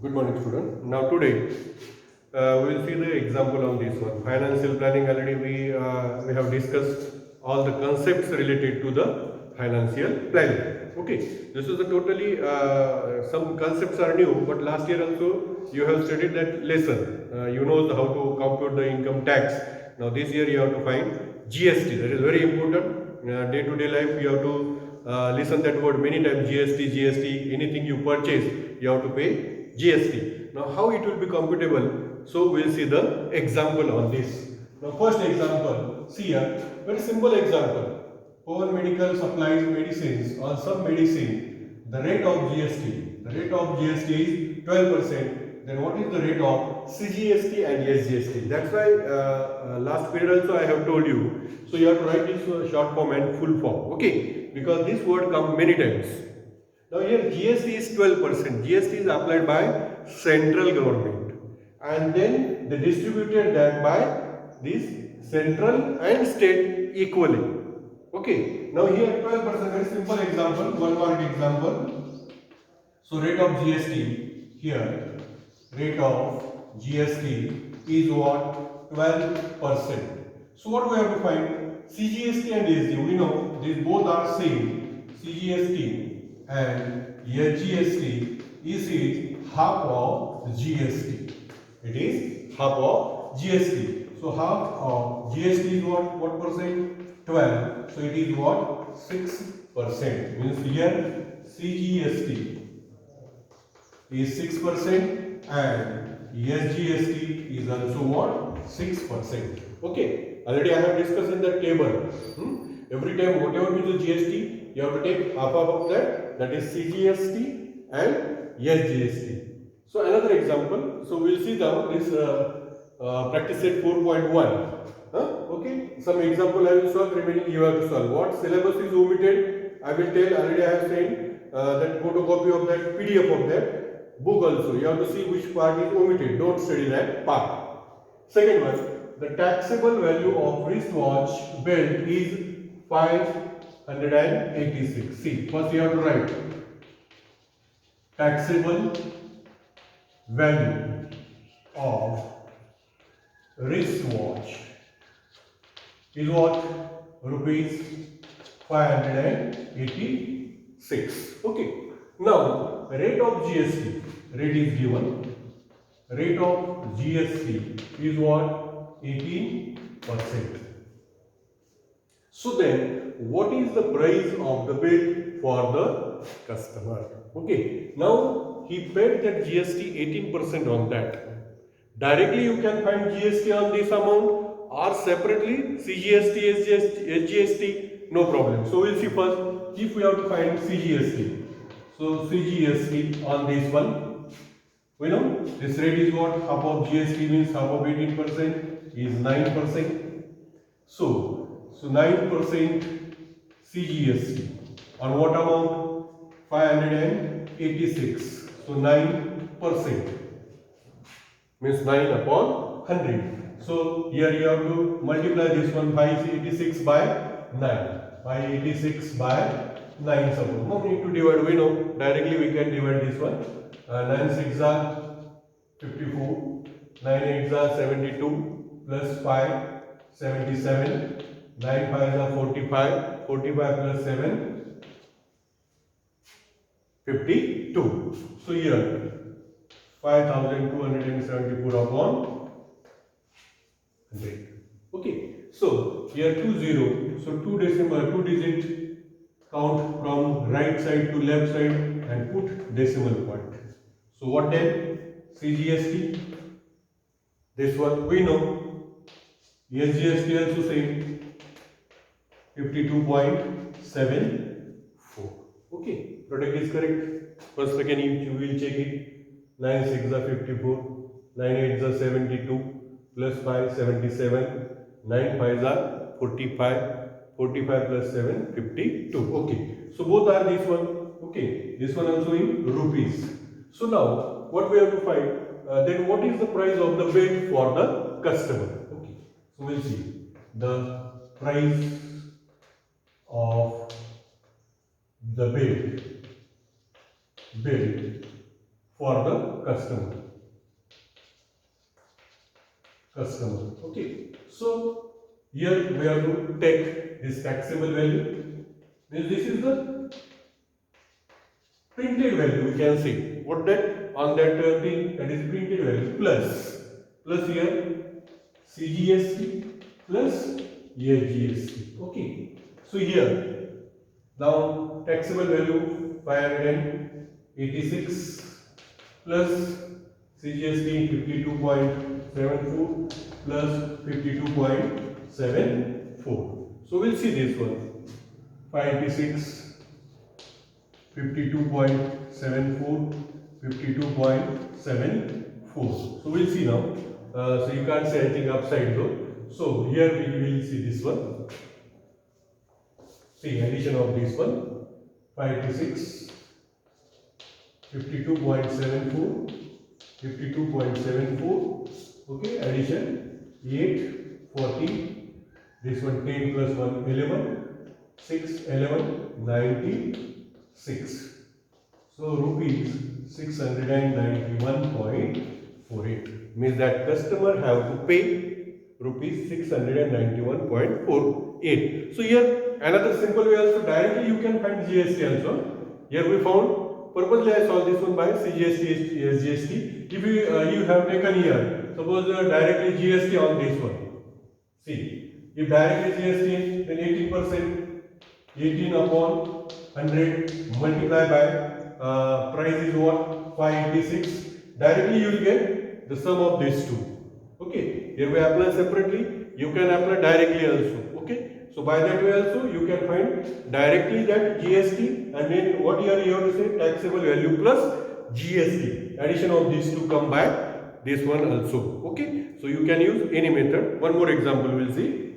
Good morning, student. Now today we will see the example on this one. Financial planning. Already we have discussed all the concepts related to the financial planning. Okay, this is a totally some concepts are new, but last year also you have studied that lesson. You know how to compute the income tax. Now this year you have to find GST. That is very important. Day-to-day life you have to listen that word many times. GST, GST. Anything you purchase, you have to pay GST. Now how it will be computable? So we will see the example on this. Now first example, see here, very simple example. For medical supplies, medicines, or some medicine, the rate of GST is 12%. Then what is the rate of CGST and SGST? That's why last period also I have told you. So you have to write this short form and full form. Okay, because this word comes many times. Now here GST is 12%. GST is applied by central government, and then they distributed that by this central and state equally. Okay. Now here 12%, very simple example, one mark example. So rate of GST here, rate of GST is what? 12%. So what we have to find? CGST and SG. We know these both are same. CGST and SGST is half of GST. It is half of GST. So half of GST is what? What percent? 12. So it is what? 6%. Means here CGST is 6% and SGST is also what? 6%. Okay. Already I have discussed in the table. Every time whatever is the GST, you have to take half of that, that is CGST and SGST. So another example. So we'll see now this practice set 4.1. Okay. Some example I will solve, remaining you have to solve. What syllabus is omitted? I will tell. Already I have said that photocopy of that PDF of that book also. You have to see which part is omitted. Don't study that part. Second one, the taxable value of wristwatch belt is 586. See, first you have to write taxable value of wristwatch is what? Rupees 586. Okay. Now, rate of GST, rate is given. Rate of GST is what? 18%. So then, what is the price of the bill for the customer? Okay. Now, he paid that GST 18% on that. Directly you can find GST on this amount, or separately CGST, SGST, no problem. So we'll see first if we have to find CGST. So CGST on this one, we know this rate is what? Half of GST means half of 18% is 9%. So 9% CGST on what amount? 586. So 9% means 9 upon 100. So here you have to multiply this one 586 by 9. 586 by 9 suppose. No need to divide, we know. Directly we can divide this one. 9 6 are 54. 9 8 are 72 plus 5 77. 9 5 are 45. 45 plus 7 52. So here 5274 upon 100. Okay. So here 20. So 2 digit count from right side to left side and put decimal point. So what then? CGST. This one we know. SGST also same. 52.74. Okay. Product is correct. First second you will check it. 9 6 are 54, 9 8 are 72, plus 5 77, 9 5 are 45, 45 plus 7 52. Okay. So both are this one. Okay. This one also in rupees. So now what we have to find? Then what is the price of the bill for the customer? Okay. So we'll see the price of the bill for the customer. Okay, so here we have to take this taxable value. This is the printed value. We can see what that on that thing, that is printed value, plus here CGST plus SGST. Okay, so here now taxable value 586 plus CGST 52.74 plus 52.74. So we'll see this one 586, 52.74, 52.74. So we'll see now. So you can't say anything upside though. So here we will see this one. See addition of this one 586, 52.74, 52.74. Okay, addition 840. This one 10 plus 1 11, 6 11 96. So rupees 691.48 means that customer have to pay rupees 691.48. So here another simple way also, directly you can find GST also. Here we found, purposely I solved this one by CGST, SGST. If you have taken here, suppose directly GST on this one. See, if directly GST, then 18%, 18 upon 100 multiply by price is what? 586. Directly you will get the sum of these two. Okay, here we apply separately, you can apply directly also. Okay, so by that way also you can find directly that GST, and then what here you have to say taxable value plus GST. Addition of these two come by this one also. Okay, so you can use any method. One more example we'll see.